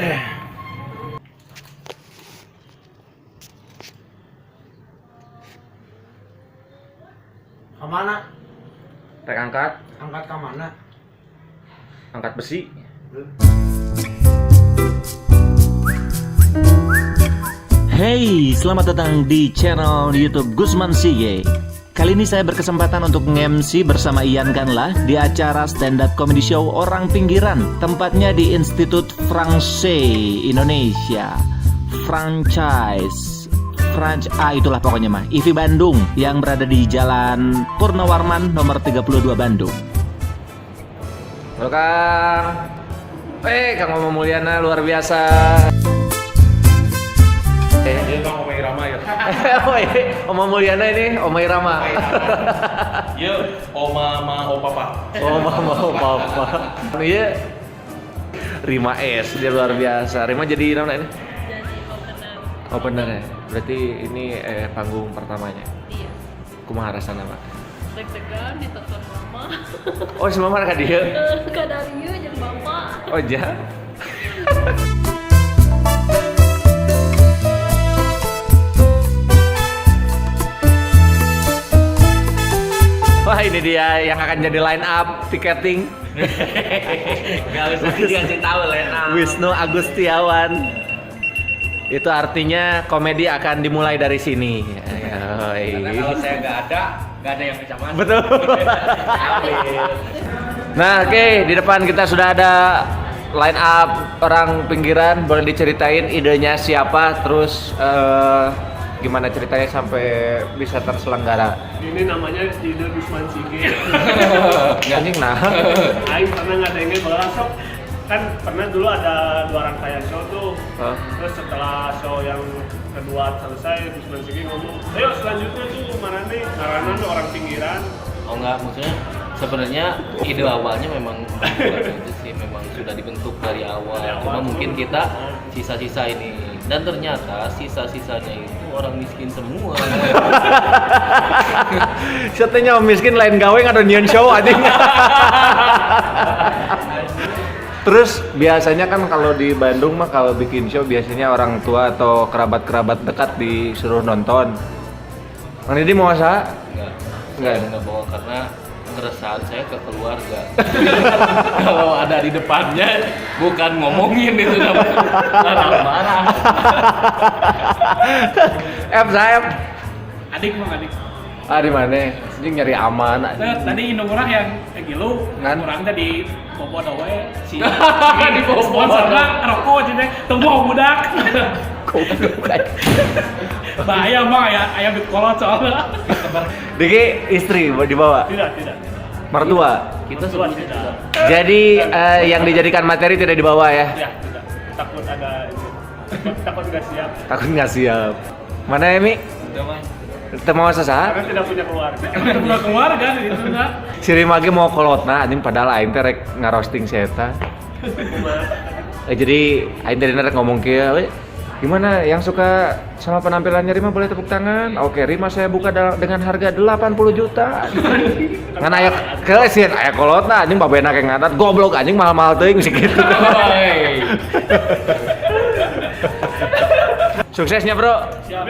Kemana? Rek angkat. Angkat ke mana? Angkat besi. Hey, selamat datang di channel YouTube Gusman Sige. Kali ini saya berkesempatan untuk nge-MC bersama Ian Kanlah di acara stand up comedy show Orang Pinggiran. Tempatnya di Institut Francais Indonesia. Itulah pokoknya mah. IFI Bandung yang berada di Jalan Purnawarman nomor 32 Bandung. Halo Kang. Kang Mama Mulyana luar biasa. Ini Bang Oma Irama ya. Oma Mulyana ini Oma Irama. Iya, Oma ma Papa. Oma Papa. Iya. Rima S dia luar biasa. Rima jadi namanya ini? Jadi Opener ya. Berarti ini panggung pertamanya. Iya. Kumaha rasana, Pak? Deg-degan ditonton mama. Oh, semua mereka dia. Ka dari ieu jeung bapak. Oh, ja. Wah, ini dia yang akan jadi line up tiketing. Gak usah dikasih tahu Lena. Wisnu Agustiawan. Itu artinya komedi akan dimulai dari sini. Karena kalau saya nggak ada yang bisa masuk. Betul. Nah, oke, di depan kita sudah ada line up Orang Pinggiran. Boleh diceritain idenya siapa, terus gimana ceritanya sampai bisa terselenggara? Ini namanya ide Gusman Sige. Anjing nah. Aing pernah ngadengin bola sok. Kan pernah dulu ada 2 rangkaian show tuh. Terus setelah show yang kedua selesai, Gusman Sige ngomong, ayo selanjutnya tuh mana nih? Karena tuh Orang Pinggiran. Oh enggak, maksudnya sebenarnya ide awalnya memang itu sih memang sudah dibentuk dari awal. Cuma mungkin kita sisa-sisa ini, dan ternyata sisa-sisanya itu orang miskin semua. Setenya miskin lain gawe ada nyian show anjing. Terus biasanya kan kalau di Bandung mah kalau bikin show biasanya orang tua atau kerabat-kerabat dekat disuruh nonton. Ini di mau asa? Enggak bawa karena keresahan saya ke keluarga. Kalau ada di depannya bukan ngomongin itu marah-marah. Saya Adik mah adik. di mana? Ini nyari aman. Tadi indung orang yang gilu, Ngan? orang tadi bobo dawe si Di bobo sponsorna rokok jadi tunggu budak. Bahaya mah aya bikolot soalnya. Diki istri dibawa. Tidak. Mertua. Kita Tua sebut tidak. Jadi yang dijadikan materi tidak dibawa ya? Ya, tidak. Takut ada takut nggak siap Takut nggak siap. Mana ya Mi? Kita mau sasa? karena tidak punya keluarga. Tidak punya keluarga gitu enggak. Si Rima ge mau kolotna anjing padahal aing teh rek ngarosting si eta. Jadi aing tadi rek ngomong kieu, "We, gimana yang suka sama penampilannya Rima boleh tepuk tangan?" Oke, Rima saya buka dengan harga 80 juta. Ngan aya keusieun aya kolotna anjing babena ke ngadat goblok anjing mahal-mahal teuing sih gitu. Suksesnya, Bro. Siap.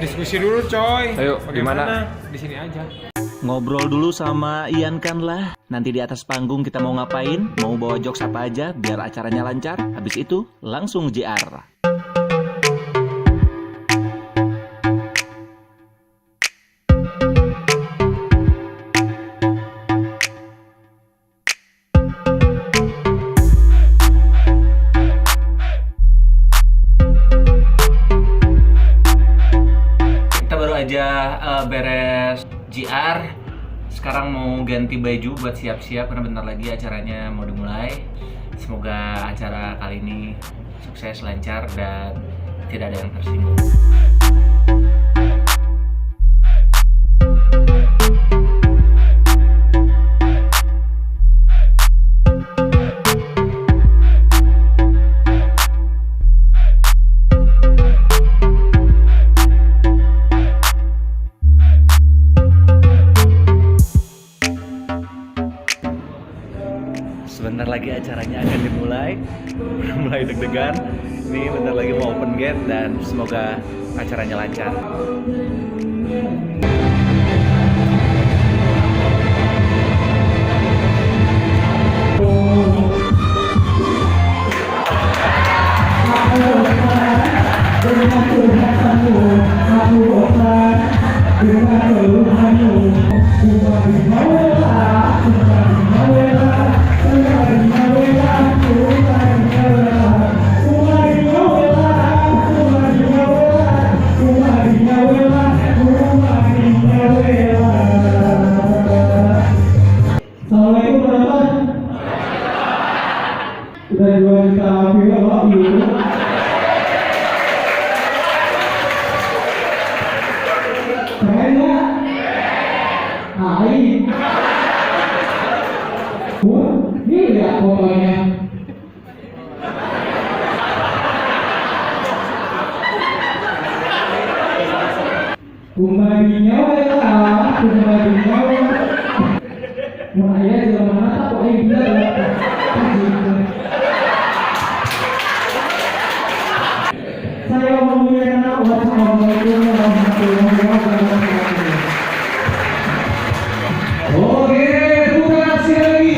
Diskusi dulu coy. Ayo, gimana? Di sini aja. Ngobrol dulu sama Ian Kanlah. Nanti di atas panggung kita mau ngapain, mau bawa jokes apa aja biar acaranya lancar. Habis itu langsung JR. Kita baru aja beres JR. Sekarang mau ganti baju buat siap-siap karena bentar lagi acaranya mau dimulai. Semoga acara kali ini sukses, lancar, dan tidak ada yang tersinggung. Bentar lagi acaranya akan dimulai. Udah mulai deg-degan. Ini bentar lagi mau open gate dan semoga acaranya lancar. Assalamualaikum warahmatullahi udah 2 juta viewer loh gitu. Keren nggak? Hai. Ini lihat fotonya. Kumbadinya wela, kumbadinya wela. Mau ayah jalan mana tak kok ayah bilang saya memuliakan Allah. Assalamualaikum warahmatullahi wabarakatuh. Oke, bukan sekali lagi.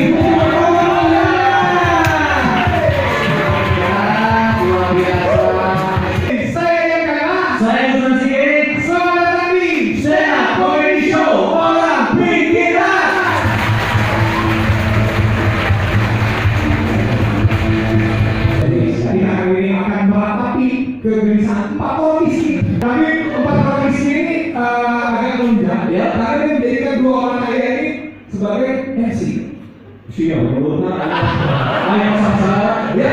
Luar biasa. Saya yang kalah. Saya Gusman Sige. Selamat datang di Stand Up Comedy Show Orang Pinggiran. Jadi hari ini akan meratapi kegelisahan 4 orang di sini. Tapi 4 orang di sini agak menunjang ya, karena dia menjadikan 2 orang kaya ini sebagai MC. Siap, benar. Ayo sasa, ya.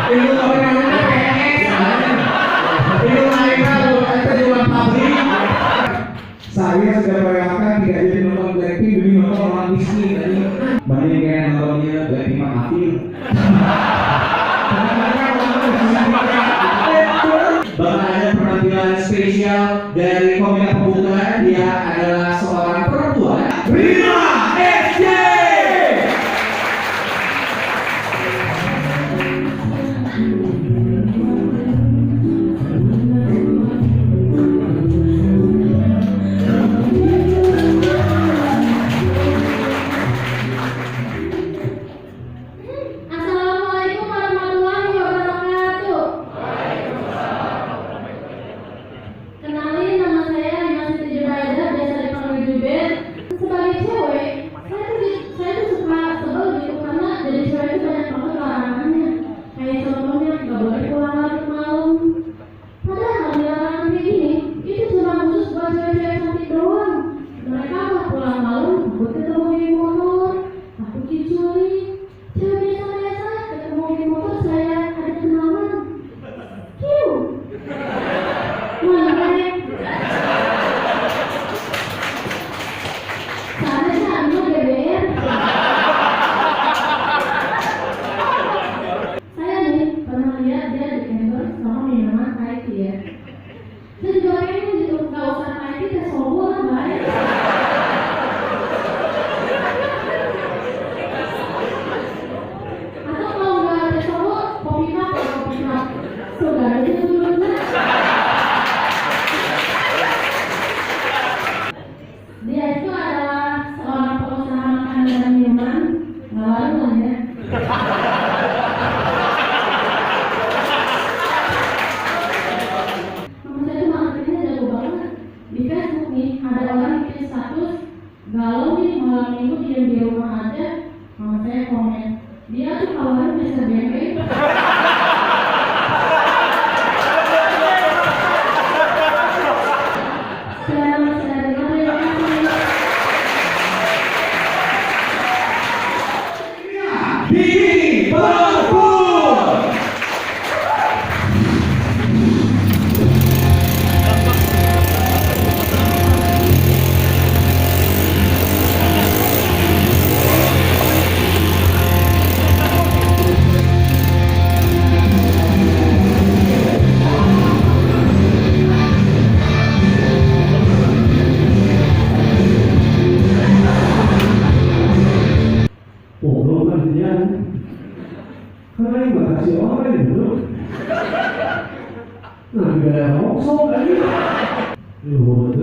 Ilmu komunikasi PNS, ilmu lainnya kita jualan pabrik. Saya sudah bayangkan tidak jadi nonton Blackpink demi nonton orang miskin tadi. Banding kayak nontonnya Blackpink Makafir. Bahkan ada penampilan spesial dari komika pembuka. Dia adalah seorang perempuan, Rima SJ. Assalamualaikum warahmatullahi wabarakatuh. Kenalin, nama saya Rima Siti Jubaida, biasa dipanggil Jubir. Sebagai cewek, saya tuh suka sebel gitu karena jadi cewek itu banyak banget larangannya. Kayak contohnya nggak boleh pulang larut malam. Padahal di larangan kayak gini itu cuma khusus buat cewek-cewek cantik doang. Mereka nggak pulang malam, takut ketemu di motor, takut diculik. Cewek biasa-biasa ketemu di motor saya ada kenalan. Kiu. Mana? Seharusnya anu GBR. Saya nih pernah lihat dia di endorse sama minuman Thai tea ya. Saya juga pengen gitu, nggak usah Thai tea, teh sobo lah baik. Atau kalau nggak teh sobo, kopi cup. Sudah aja dulu nah. Dia itu adalah seorang pengusaha makanan dan minuman, lawan lah ya. Nama saya tuh marketingnya jago banget. Di Facebook nih ada orang bikin status galau nih malam minggu diam di rumah aja. Nama saya komen, dia tuh kawan bisa bengkel. Bikini Perpul. yang batasi orang dulu. Nah, gak ada rongsok lagi. Loh,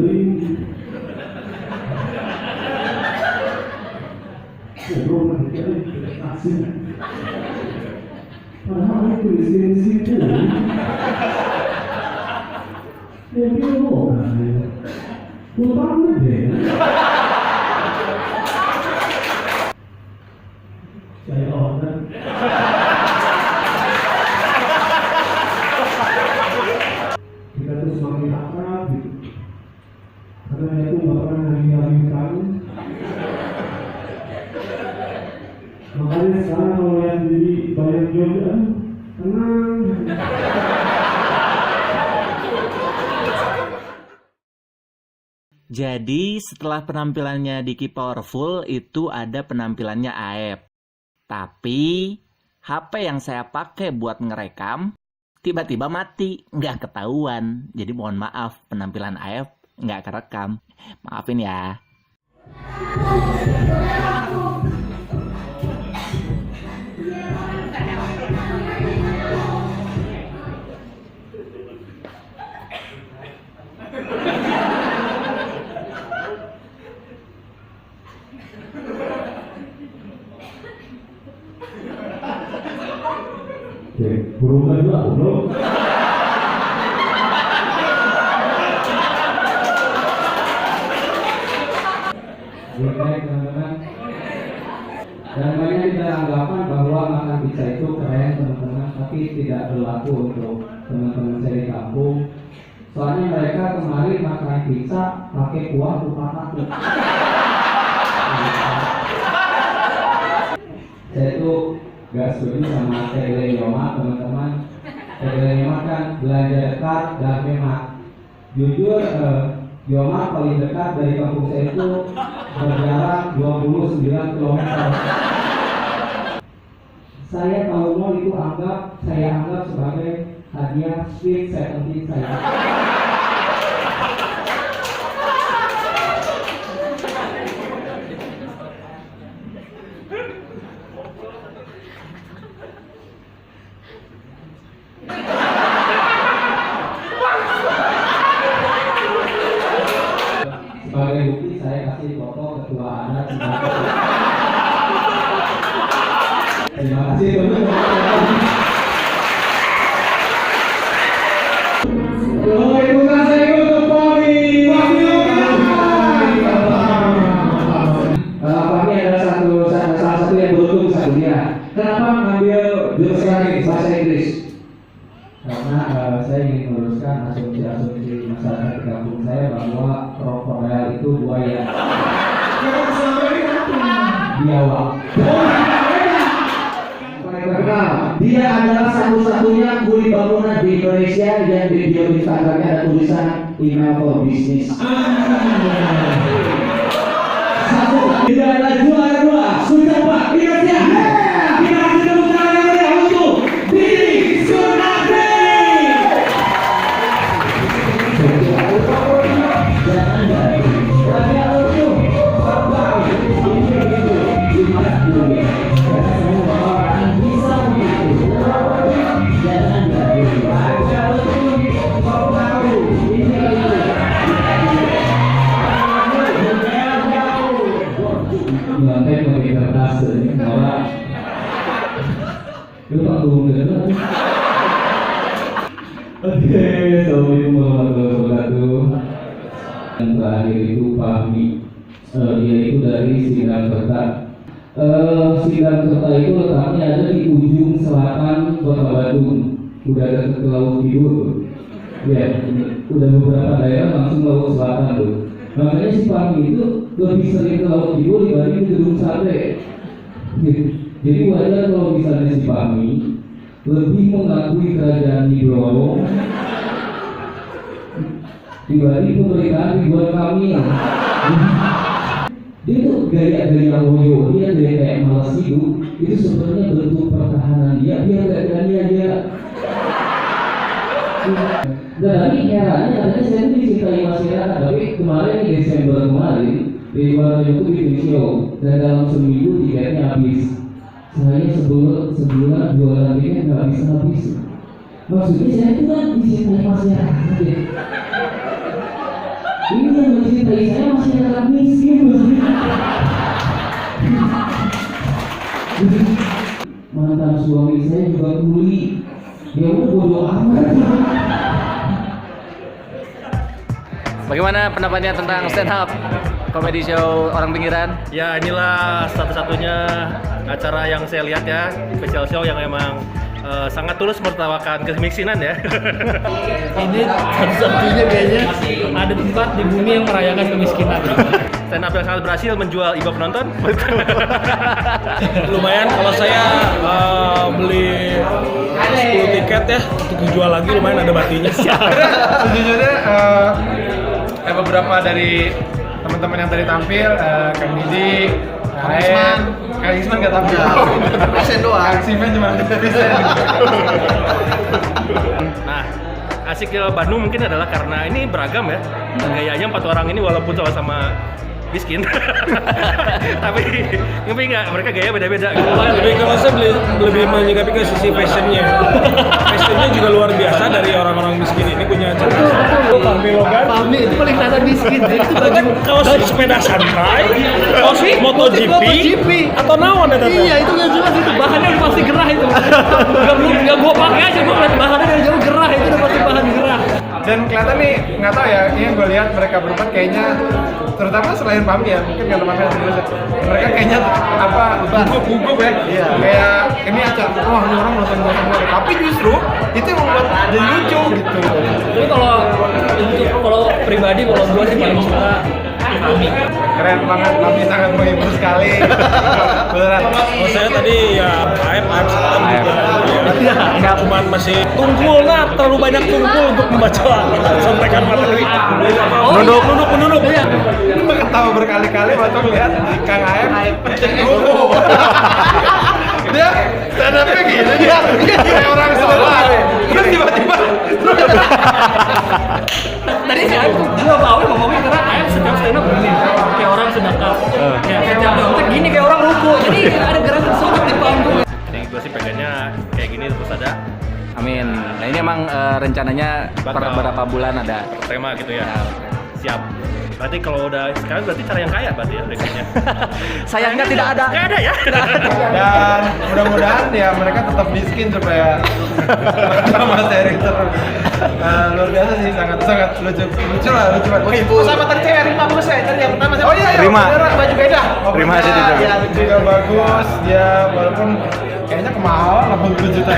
ngobrol lagi asing. Padahal itu di situ. Ya lo kan. Pulang deh. Saya order. Kita tuh semakin akrab gitu. Karena saya tuh gak pernah nyanyi kamu. Makanya sekarang kalau lihat jadi banyak jodoh, tenang. Jadi setelah penampilannya Diki Powerful itu ada penampilannya Aep. Tapi HP yang saya pakai buat ngerekam tiba-tiba mati, nggak ketahuan. Jadi mohon maaf penampilan Aep nggak kerekam. Maafin ya. Oke, burung kedua belum. Baik teman-teman. Dan banyak kita anggapan bahwa makan pizza itu keren teman-teman, tapi tidak berlaku untuk teman-teman saya di kampung. Soalnya mereka kemarin makan pizza pakai kuah kupat tahu. Saya tuh gak setuju sama tagline Yoma teman-teman. Tagline Yoma kan belanja dekat dan hemat. Jujur Yoma paling dekat dari kampung saya itu berjarak 29 km. Saya tahu mall itu saya anggap sebagai hadiah sweet 17 saya. Sebagai bukti saya kasih foto ketua adat. Terima kasih teman-teman. Fahmi adalah salah satu yang beruntung satunya. Kenapa mengambil jurusan bahasa Inggris? Karena saya ingin meluruskan asumsi-asumsi masyarakat di kampung saya bahwa krokodil itu buaya. Biawak. Dia adalah satu-satunya kuli bangunan di Indonesia yang di bio Instagramnya ada tulisan email for business. Satu, tidak ada juara dua. Sudah Pak Indonesia. Kita kasih tepuk tangan yang meriah untuk Didi Sunardi. Jangan dari tapi harus tuh bapak ini semua orang bisa begitu. Jangan dari lantai pakai kertas ini orang itu tak turun dulu. Oke, assalamualaikum warahmatullahi wabarakatuh. Yang terakhir itu Fahmi, dia itu dari Sindangkerta. Sindangkerta itu letaknya ada di ujung selatan Kota Bandung, udah dekat ke Laut Tidur. Ya, udah beberapa daerah langsung Laut Selatan tuh. Makanya si Fahmi itu lebih sering ke Laut Tidur dibanding ke Gedung Sate. Jadi wajar kalau misalnya si Fahmi lebih mengakui kerajaan Nigro dibanding pemerintahan Ridwan Kamil. Dia tuh gaya-gaya loyo, dia gaya kayak malas hidup. Itu sebenarnya bentuk pertahanan dia gak berani aja. Dan ini herannya katanya saya itu dicintai masyarakat, tapi kemarin di Desember kemarin Ridwan itu bikin show dan dalam seminggu tiketnya habis. saya sebulan jualan ini nggak bisa habis. Maksudnya saya itu kan mencintai masyarakat ya. Ini yang mencintai saya masyarakat miskin maksudnya. Mantan suami saya juga kuli. Ya udah bodo amat. Bagaimana pendapatnya tentang stand up comedy show orang pinggiran? Ya inilah satu-satunya acara yang saya lihat ya, special show yang emang sangat tulus menertawakan kemiskinan ya. Ini satu-satunya kayaknya ada tempat di bumi yang merayakan kemiskinan. Stand up yang sangat berhasil menjual iba penonton. Lumayan kalau saya beli 10 tiket ya untuk dijual lagi lumayan ada batinya. Sejujurnya beberapa dari teman-teman yang tadi tampil, Kang Didi, Kang Isman nggak tampil. Pesen doang. Kang Simen cuma pesen. Nah, asiknya Bandung mungkin adalah karena ini beragam ya. Gayanya 4 orang ini walaupun sama-sama miskin, tapi nggak, mereka gaya beda-beda. Lebih kalau saya lebih menyikapi ke sisi fashionnya. Fashionnya juga luar biasa dari orang-orang miskin ini punya cerdas. Pami Logan, Pami itu paling kelihatan miskin. Itu baju kaos sepeda santai, kaos MotoGP, atau naon ada? Iya itu nggak jelas itu bahannya udah pasti gerah itu. Nggak gua pakai aja gua lihat bahannya dari jauh gerah itu udah pasti bahan gerah. Dan kelihatan nih, nggak tahu ya, ini gue lihat mereka berempat kayaknya, terutama selain Pami ya, mungkin kalau Pami ada dulu, mereka kayaknya gugup ya, kayak ini acara, wah ini orang nonton semua, tapi justru itu yang membuat jadi lucu gitu. Tapi kalau pribadi kalau gua sih paling suka Pami. Keren banget, Pami sangat menghibur sekali. Beneran. Kalau saya tadi ya Aep Salam juga. Ya, cuman masih tungkul lah, terlalu banyak tungkul untuk membaca sontekan materi. Menunduk. Ini ketawa berkali-kali waktu lihat Kang Aep pencet buku. Dia stand up-nya gitu, dia kayak orang sedekah. Terus tiba-tiba Tadi si Aep tuh gua mau ngomongin karena Aep setiap stand up begini kayak orang sedekah. Ya setiap nyontek gini kayak orang ruku. Jadi ada gerakan sholat di panggung. Jadi gue sih pengennya kayak gini terus ada Amin. Nah ini emang rencananya per berapa bulan ada? tema gitu ya. Siap. Berarti kalau udah sekarang berarti cara yang kaya berarti ya berikutnya. Sayangnya tidak ada. Nggak ada ya. dan mudah-mudahan ya mereka tetap miskin supaya sama seri terus. Luar biasa sih, sangat lucu banget. Sama tadi cewek Rima bagus ya, tadi yang pertama saya. Oh iya, Rima. Baju beda. Rima sih juga. Dia juga bagus, dia walaupun kayaknya kemahalan 80 juta.